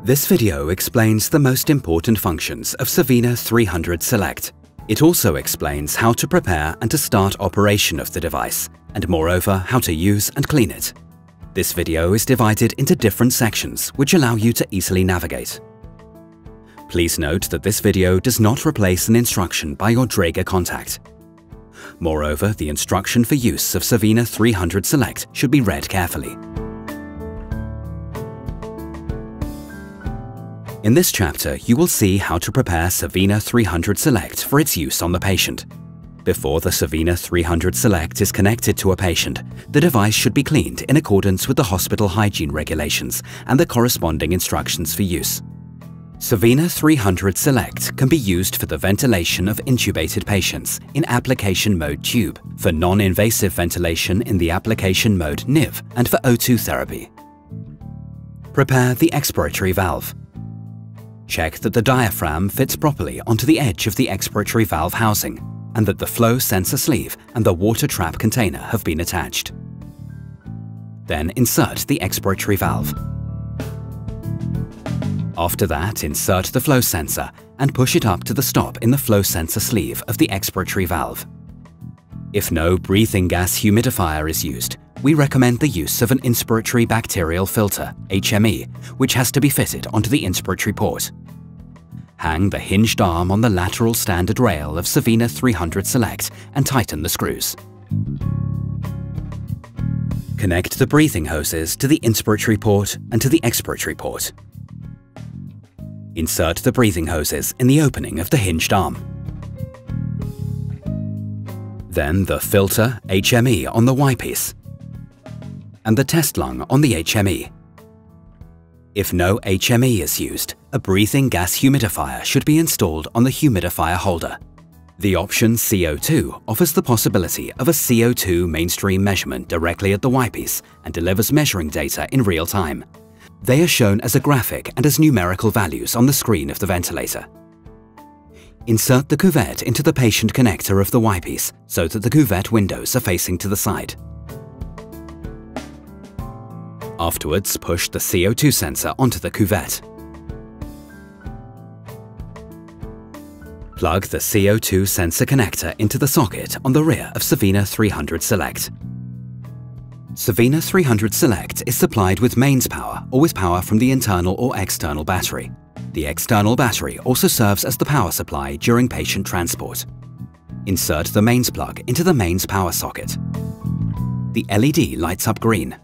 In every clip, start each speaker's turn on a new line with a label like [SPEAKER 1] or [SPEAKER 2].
[SPEAKER 1] This video explains the most important functions of Savina 300 Select. It also explains how to prepare and to start operation of the device, and moreover how to use and clean it. This video is divided into different sections which allow you to easily navigate. Please note that this video does not replace an instruction by your Dräger contact. Moreover, the instruction for use of Savina 300 Select should be read carefully. In this chapter, you will see how to prepare Savina 300 Select for its use on the patient. Before the Savina 300 Select is connected to a patient, the device should be cleaned in accordance with the hospital hygiene regulations and the corresponding instructions for use. Savina 300 Select can be used for the ventilation of intubated patients in application mode tube, for non-invasive ventilation in the application mode NIV, and for O2 therapy. Prepare the expiratory valve. Check that the diaphragm fits properly onto the edge of the expiratory valve housing and that the flow sensor sleeve and the water trap container have been attached. Then insert the expiratory valve. After that, insert the flow sensor and push it up to the stop in the flow sensor sleeve of the expiratory valve. If no breathing gas humidifier is used, we recommend the use of an inspiratory bacterial filter, HME, which has to be fitted onto the inspiratory port. Hang the hinged arm on the lateral standard rail of Savina 300 Select and tighten the screws. Connect the breathing hoses to the inspiratory port and to the expiratory port. Insert the breathing hoses in the opening of the hinged arm. Then the filter, HME, on the Y-piece, and the test lung on the HME. If no HME is used, a breathing gas humidifier should be installed on the humidifier holder. The option CO2 offers the possibility of a CO2 mainstream measurement directly at the Y-piece and delivers measuring data in real time. They are shown as a graphic and as numerical values on the screen of the ventilator. Insert the cuvette into the patient connector of the Y-piece so that the cuvette windows are facing to the side. Afterwards, push the CO2 sensor onto the cuvette. Plug the CO2 sensor connector into the socket on the rear of Savina 300 Select. Savina 300 Select is supplied with mains power or with power from the internal or external battery. The external battery also serves as the power supply during patient transport. Insert the mains plug into the mains power socket. The LED lights up green.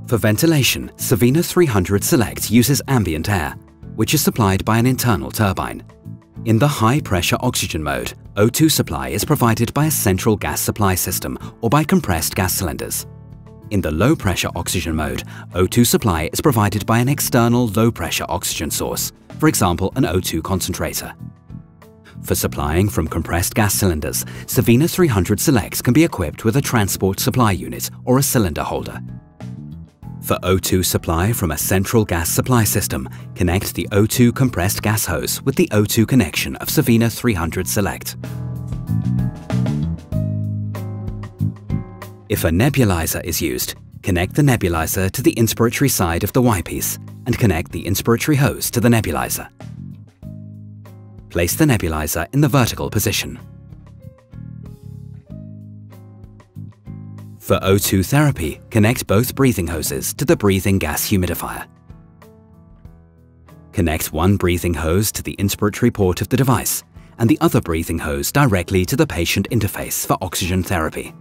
[SPEAKER 1] For ventilation, Savina 300 Select uses ambient air, which is supplied by an internal turbine. In the high-pressure oxygen mode, O2 supply is provided by a central gas supply system or by compressed gas cylinders. In the low-pressure oxygen mode, O2 supply is provided by an external low-pressure oxygen source, for example an O2 concentrator. For supplying from compressed gas cylinders, Savina 300 Select can be equipped with a transport supply unit or a cylinder holder. For O2 supply from a central gas supply system, connect the O2 compressed gas hose with the O2 connection of Savina 300 Select. If a nebulizer is used, connect the nebulizer to the inspiratory side of the Y-piece and connect the inspiratory hose to the nebulizer. Place the nebulizer in the vertical position. For O2 therapy, connect both breathing hoses to the breathing gas humidifier. Connect one breathing hose to the inspiratory port of the device and the other breathing hose directly to the patient interface for oxygen therapy.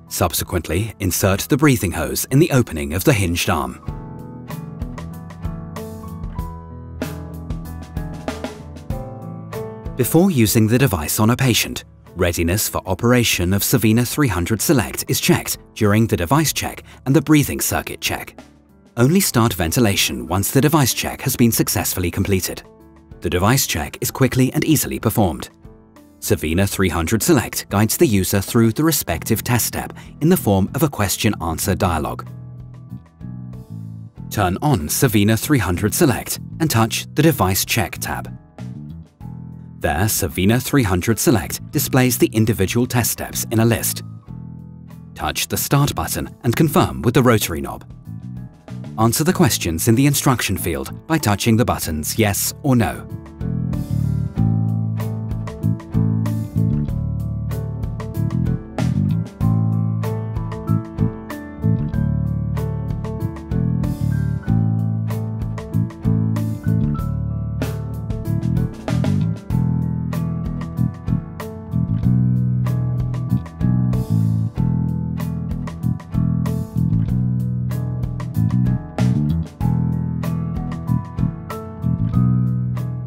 [SPEAKER 1] Subsequently, insert the breathing hose in the opening of the hinged arm. Before using the device on a patient, readiness for operation of Savina 300 Select is checked during the device check and the breathing circuit check. Only start ventilation once the device check has been successfully completed. The device check is quickly and easily performed. Savina 300 Select guides the user through the respective test step in the form of a question-answer dialogue. Turn on Savina 300 Select and touch the Device Check tab. There, Savina 300 Select displays the individual test steps in a list. Touch the Start button and confirm with the rotary knob. Answer the questions in the instruction field by touching the buttons Yes or No.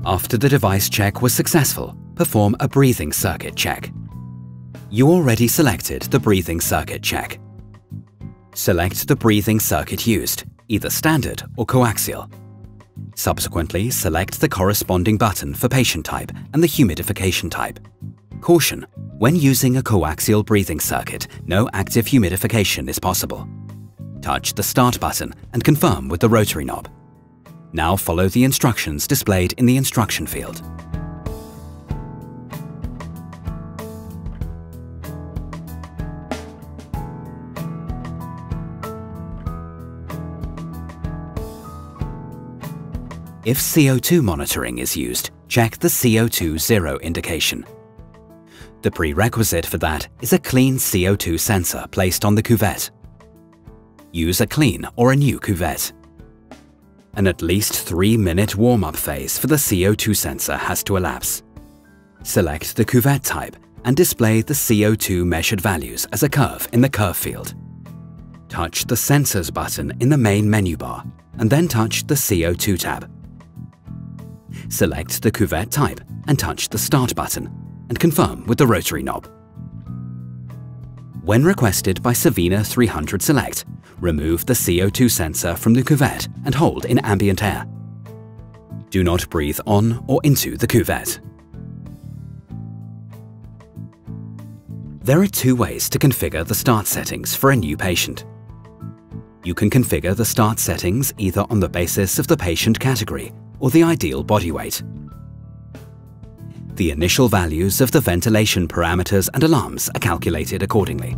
[SPEAKER 1] After the device check was successful, perform a breathing circuit check. You already selected the breathing circuit check. Select the breathing circuit used, either standard or coaxial. Subsequently, select the corresponding button for patient type and the humidification type. Caution: when using a coaxial breathing circuit, no active humidification is possible. Touch the Start button and confirm with the rotary knob. Now follow the instructions displayed in the instruction field. If CO2 monitoring is used, check the CO2 0 indication. The prerequisite for that is a clean CO2 sensor placed on the cuvette. Use a clean or a new cuvette. An at least 3-minute warm-up phase for the CO2 sensor has to elapse. Select the cuvette type and display the CO2 measured values as a curve in the curve field. Touch the Sensors button in the main menu bar and then touch the CO2 tab. Select the cuvette type and touch the Start button and confirm with the rotary knob. When requested by Savina 300 Select, remove the CO2 sensor from the cuvette and hold in ambient air. Do not breathe on or into the cuvette. There are two ways to configure the start settings for a new patient. You can configure the start settings either on the basis of the patient category or the ideal body weight. The initial values of the ventilation parameters and alarms are calculated accordingly.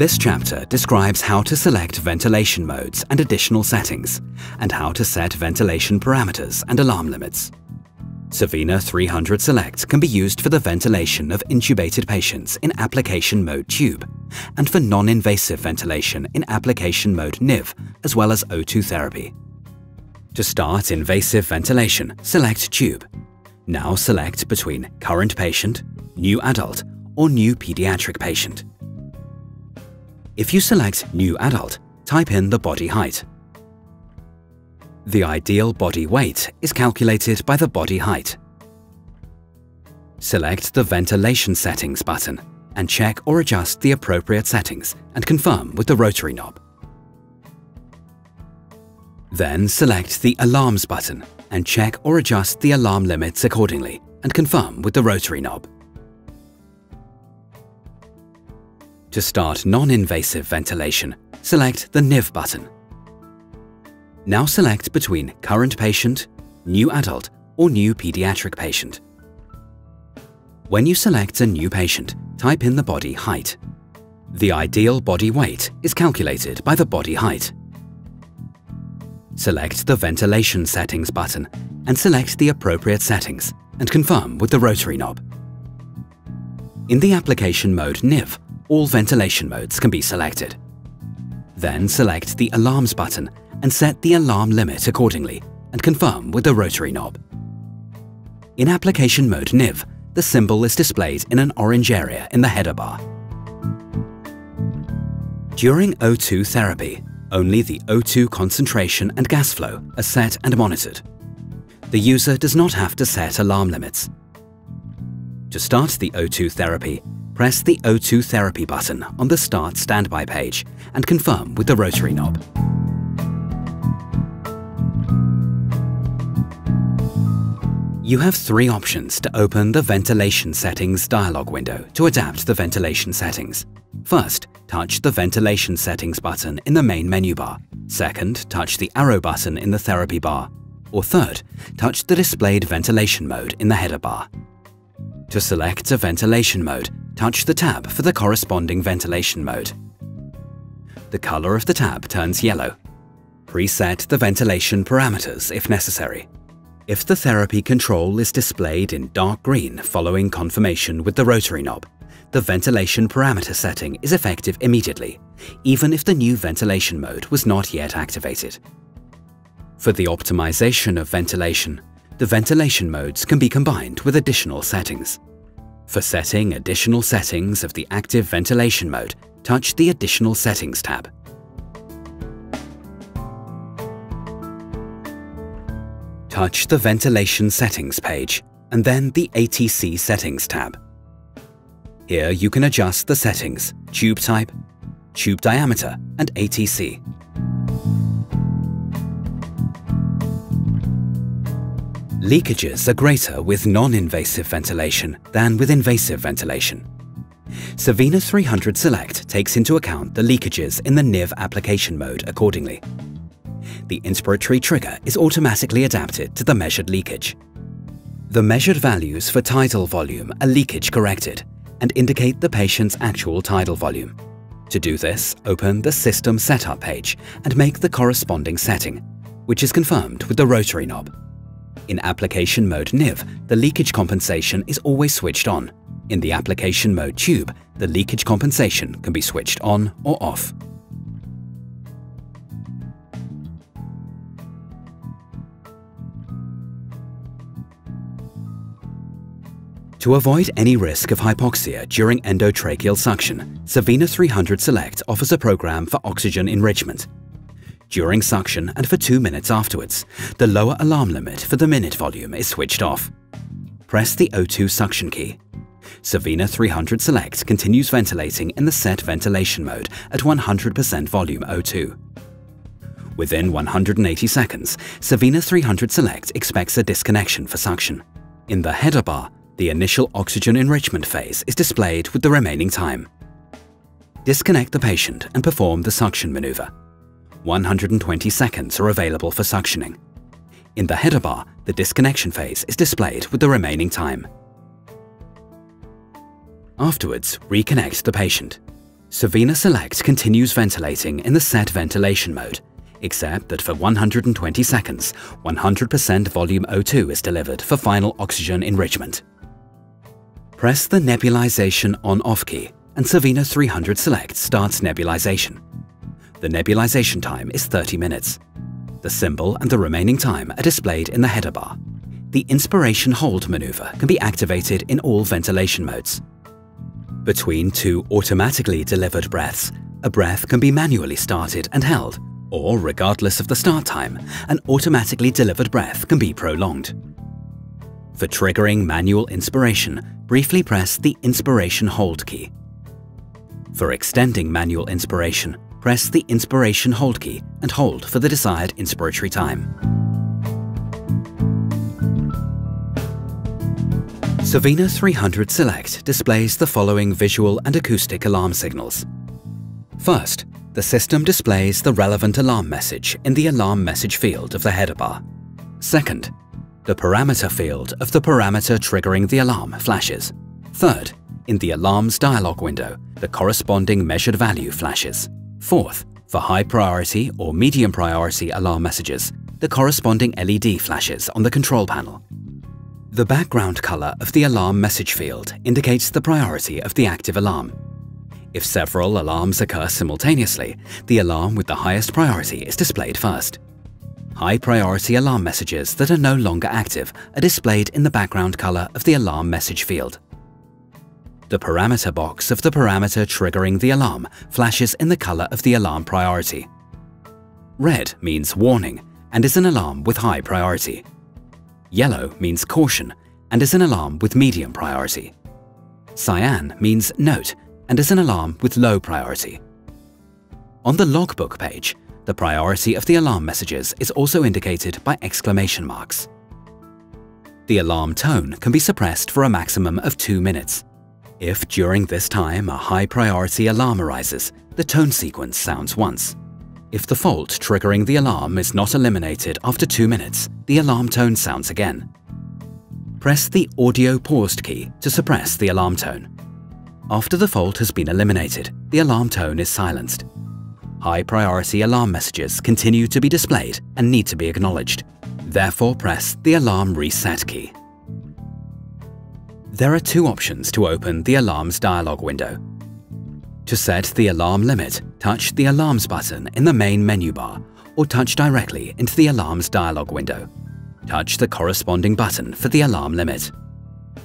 [SPEAKER 1] This chapter describes how to select ventilation modes and additional settings, and how to set ventilation parameters and alarm limits. Savina 300 Select can be used for the ventilation of intubated patients in application mode tube, and for non-invasive ventilation in application mode NIV, as well as O2 therapy. To start invasive ventilation, select tube. Now select between current patient, new adult, or new pediatric patient. If you select New Adult, type in the body height. The ideal body weight is calculated by the body height. Select the Ventilation Settings button and check or adjust the appropriate settings and confirm with the rotary knob. Then select the Alarms button and check or adjust the alarm limits accordingly and confirm with the rotary knob. To start non-invasive ventilation, select the NIV button. Now select between current patient, new adult, or new pediatric patient. When you select a new patient, type in the body height. The ideal body weight is calculated by the body height. Select the Ventilation Settings button and select the appropriate settings and confirm with the rotary knob. In the application mode NIV, all ventilation modes can be selected. Then select the Alarms button and set the alarm limit accordingly and confirm with the rotary knob. In application mode NIV, the symbol is displayed in an orange area in the header bar. During O2 therapy, only the O2 concentration and gas flow are set and monitored. The user does not have to set alarm limits. To start the O2 therapy, press the O2 Therapy button on the Start Standby page and confirm with the rotary knob. You have three options to open the Ventilation Settings dialog window to adapt the ventilation settings. First, touch the Ventilation Settings button in the main menu bar. Second, touch the arrow button in the therapy bar. Or third, touch the displayed ventilation mode in the header bar. To select a ventilation mode, touch the tab for the corresponding ventilation mode. The color of the tab turns yellow. Preset the ventilation parameters if necessary. If the therapy control is displayed in dark green following confirmation with the rotary knob, the ventilation parameter setting is effective immediately, even if the new ventilation mode was not yet activated. For the optimization of ventilation, the ventilation modes can be combined with additional settings. For setting additional settings of the active ventilation mode, touch the Additional Settings tab. Touch the Ventilation Settings page and then the ATC Settings tab. Here you can adjust the settings, tube type, tube diameter, and ATC. Leakages are greater with non-invasive ventilation than with invasive ventilation. Savina 300 Select takes into account the leakages in the NIV application mode accordingly. The inspiratory trigger is automatically adapted to the measured leakage. The measured values for tidal volume are leakage corrected and indicate the patient's actual tidal volume. To do this, open the System Setup page and make the corresponding setting, which is confirmed with the rotary knob. In application mode NIV, the leakage compensation is always switched on. In the application mode tube, the leakage compensation can be switched on or off. To avoid any risk of hypoxia during endotracheal suction, Savina 300 Select offers a program for oxygen enrichment. During suction and for 2 minutes afterwards, the lower alarm limit for the minute volume is switched off. Press the O2 suction key. Savina 300 Select continues ventilating in the set ventilation mode at 100% volume O2. Within 180 seconds, Savina 300 Select expects a disconnection for suction. In the header bar, the initial oxygen enrichment phase is displayed with the remaining time. Disconnect the patient and perform the suction maneuver. 120 seconds are available for suctioning. In the header bar, the disconnection phase is displayed with the remaining time. Afterwards, reconnect the patient. Savina Select continues ventilating in the set ventilation mode, except that for 120 seconds, 100% volume O2 is delivered for final oxygen enrichment. Press the nebulization on-off key and Savina 300 Select starts nebulization. The nebulization time is 30 minutes. The symbol and the remaining time are displayed in the header bar. The inspiration hold maneuver can be activated in all ventilation modes. Between two automatically delivered breaths, a breath can be manually started and held, or regardless of the start time, an automatically delivered breath can be prolonged. For triggering manual inspiration, briefly press the Inspiration Hold key. For extending manual inspiration, press the Inspiration Hold key and hold for the desired inspiratory time. Savina 300 Select displays the following visual and acoustic alarm signals. First, the system displays the relevant alarm message in the alarm message field of the header bar. Second, the parameter field of the parameter triggering the alarm flashes. Third, in the alarms dialog window, the corresponding measured value flashes. Fourth, for high priority or medium priority alarm messages, the corresponding LED flashes on the control panel. The background color of the alarm message field indicates the priority of the active alarm. If several alarms occur simultaneously, the alarm with the highest priority is displayed first. High priority alarm messages that are no longer active are displayed in the background color of the alarm message field. The parameter box of the parameter triggering the alarm flashes in the color of the alarm priority. Red means warning and is an alarm with high priority. Yellow means caution and is an alarm with medium priority. Cyan means note and is an alarm with low priority. On the logbook page, the priority of the alarm messages is also indicated by exclamation marks. The alarm tone can be suppressed for a maximum of 2 minutes. If during this time a high priority alarm arises, the tone sequence sounds once. If the fault triggering the alarm is not eliminated after 2 minutes, the alarm tone sounds again. Press the audio paused key to suppress the alarm tone. After the fault has been eliminated, the alarm tone is silenced. High-priority alarm messages continue to be displayed and need to be acknowledged. Therefore, press the Alarm Reset key. There are two options to open the Alarms dialog window. To set the alarm limit, touch the Alarms button in the main menu bar or touch directly into the Alarms dialog window. Touch the corresponding button for the alarm limit.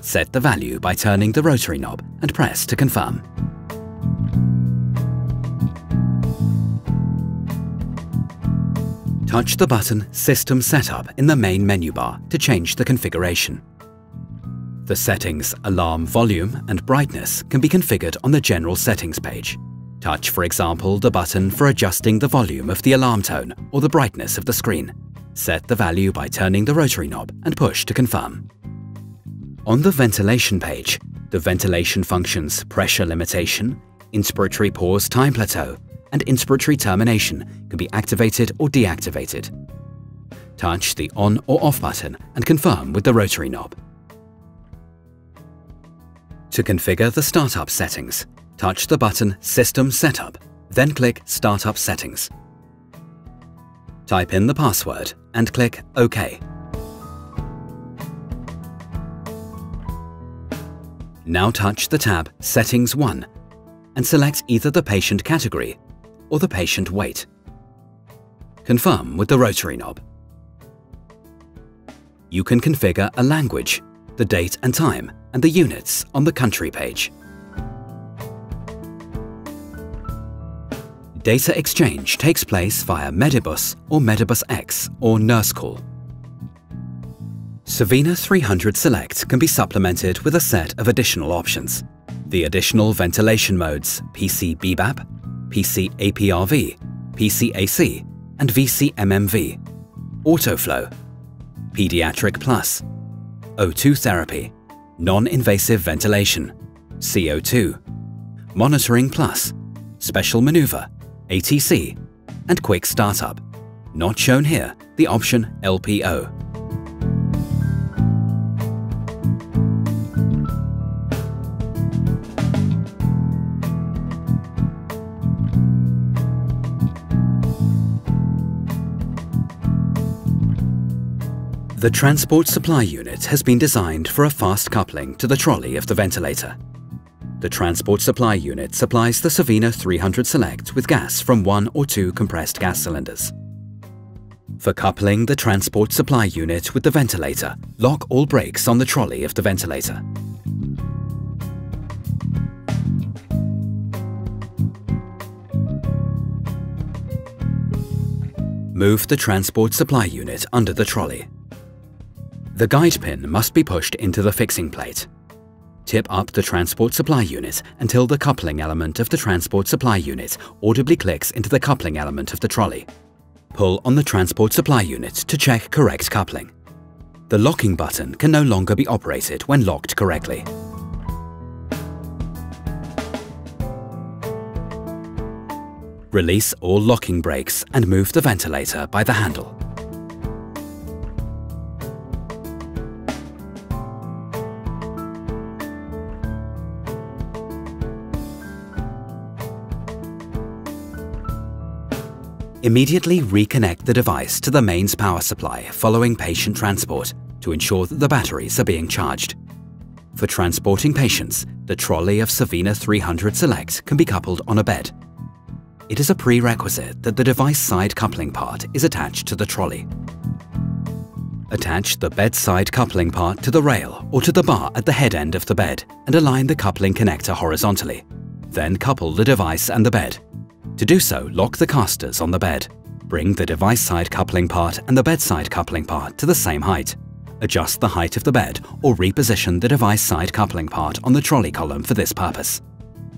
[SPEAKER 1] Set the value by turning the rotary knob and press to confirm. Touch the button System Setup in the main menu bar to change the configuration. The settings Alarm Volume and Brightness can be configured on the General Settings page. Touch, for example, the button for adjusting the volume of the alarm tone or the brightness of the screen. Set the value by turning the rotary knob and push to confirm. On the Ventilation page, the ventilation functions Pressure Limitation, Inspiratory Pause Time Plateau, and Inspiratory Termination can be activated or deactivated. Touch the On or Off button and confirm with the rotary knob. To configure the startup settings, touch the button System Setup, then click Startup Settings. Type in the password and click OK. Now touch the tab Settings 1 and select either the patient category or the patient weight. Confirm with the rotary knob. You can configure a language, the date and time, and the units on the country page. Data exchange takes place via Medibus or Medibus X or Nurse Call. Savina 300 Select can be supplemented with a set of additional options. The additional ventilation modes PC BBAP, PC APRV, PC AC, and VCMMV, Autoflow, Pediatric Plus, O2 Therapy, Non-Invasive Ventilation, CO2, Monitoring Plus, Special Maneuver, ATC, and Quick Startup. Not shown here, the option LPO. The transport supply unit has been designed for a fast coupling to the trolley of the ventilator. The transport supply unit supplies the Savina 300 Select with gas from 1 or 2 compressed gas cylinders. For coupling the transport supply unit with the ventilator, lock all brakes on the trolley of the ventilator. Move the transport supply unit under the trolley. The guide pin must be pushed into the fixing plate. Tip up the transport supply unit until the coupling element of the transport supply unit audibly clicks into the coupling element of the trolley. Pull on the transport supply unit to check correct coupling. The locking button can no longer be operated when locked correctly. Release all locking brakes and move the ventilator by the handle. Immediately reconnect the device to the mains power supply following patient transport to ensure that the batteries are being charged. For transporting patients, the trolley of Savina 300 Select can be coupled on a bed. It is a prerequisite that the device side coupling part is attached to the trolley. Attach the bedside coupling part to the rail or to the bar at the head end of the bed and align the coupling connector horizontally. Then couple the device and the bed. To do so, lock the casters on the bed. Bring the device side coupling part and the bedside coupling part to the same height. Adjust the height of the bed or reposition the device side coupling part on the trolley column for this purpose.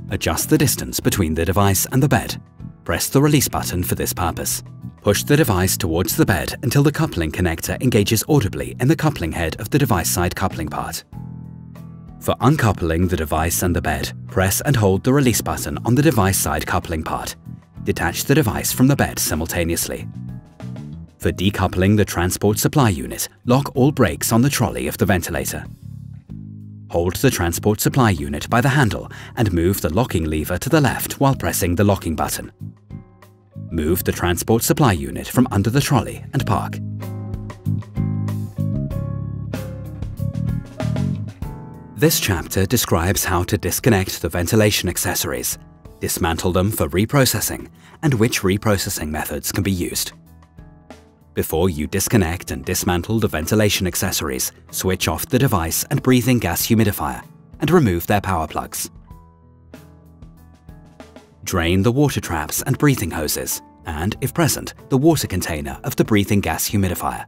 [SPEAKER 1] Adjust the distance between the device and the bed. Press the release button for this purpose. Push the device towards the bed until the coupling connector engages audibly in the coupling head of the device side coupling part. For uncoupling the device and the bed, press and hold the release button on the device side coupling part. Detach the device from the bed simultaneously. For decoupling the transport supply unit, lock all brakes on the trolley of the ventilator. Hold the transport supply unit by the handle and move the locking lever to the left while pressing the locking button. Move the transport supply unit from under the trolley and park. This chapter describes how to disconnect the ventilation accessories, dismantle them for reprocessing, and which reprocessing methods can be used. Before you disconnect and dismantle the ventilation accessories, switch off the device and breathing gas humidifier and remove their power plugs. Drain the water traps and breathing hoses and, if present, the water container of the breathing gas humidifier.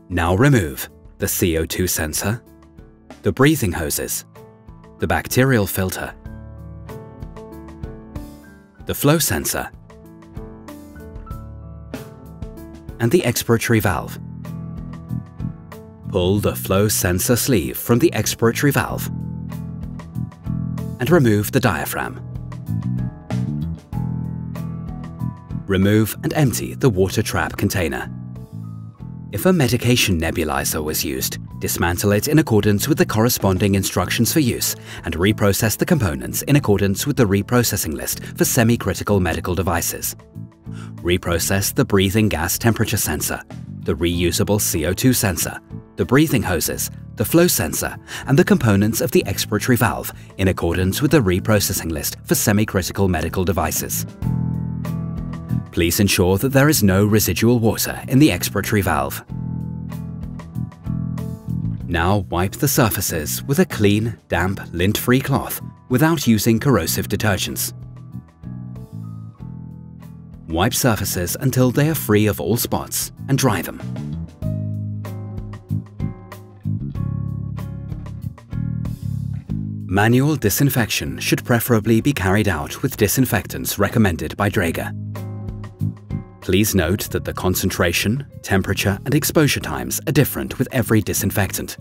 [SPEAKER 1] Now remove the CO2 sensor, the breathing hoses, the bacterial filter, the flow sensor, and the expiratory valve. Pull the flow sensor sleeve from the expiratory valve and remove the diaphragm. Remove and empty the water trap container. If a medication nebulizer was used, dismantle it in accordance with the corresponding instructions for use and reprocess the components in accordance with the reprocessing list for semi-critical medical devices. Reprocess the breathing gas temperature sensor, the reusable CO2 sensor, the breathing hoses, the flow sensor, and the components of the expiratory valve in accordance with the reprocessing list for semi-critical medical devices. Please ensure that there is no residual water in the expiratory valve. Now wipe the surfaces with a clean, damp, lint-free cloth without using corrosive detergents. Wipe surfaces until they are free of all spots and dry them. Manual disinfection should preferably be carried out with disinfectants recommended by Dräger. Please note that the concentration, temperature, and exposure times are different with every disinfectant.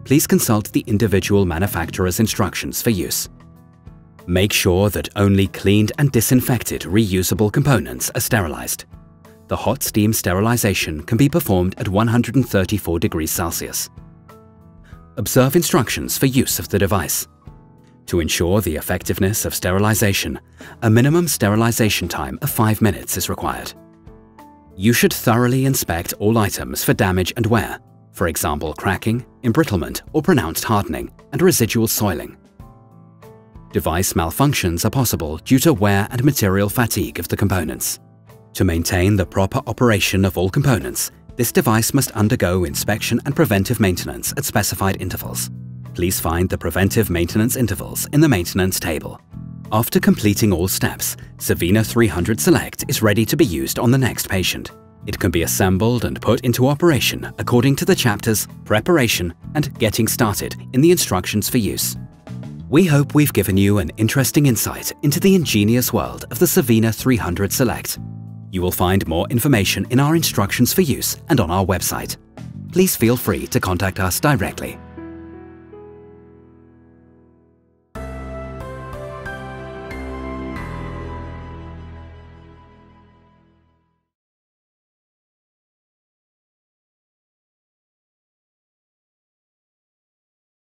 [SPEAKER 1] Please consult the individual manufacturer's instructions for use. Make sure that only cleaned and disinfected reusable components are sterilized. The hot steam sterilization can be performed at 134 degrees Celsius. Observe instructions for use of the device. To ensure the effectiveness of sterilization, a minimum sterilization time of 5 minutes is required. You should thoroughly inspect all items for damage and wear, for example cracking, embrittlement or pronounced hardening, and residual soiling. Device malfunctions are possible due to wear and material fatigue of the components. To maintain the proper operation of all components, this device must undergo inspection and preventive maintenance at specified intervals. Please find the preventive maintenance intervals in the maintenance table. After completing all steps, Savina 300 Select is ready to be used on the next patient. It can be assembled and put into operation according to the chapters Preparation and Getting Started in the instructions for use. We hope we've given you an interesting insight into the ingenious world of the Savina 300 Select. You will find more information in our instructions for use and on our website. Please feel free to contact us directly.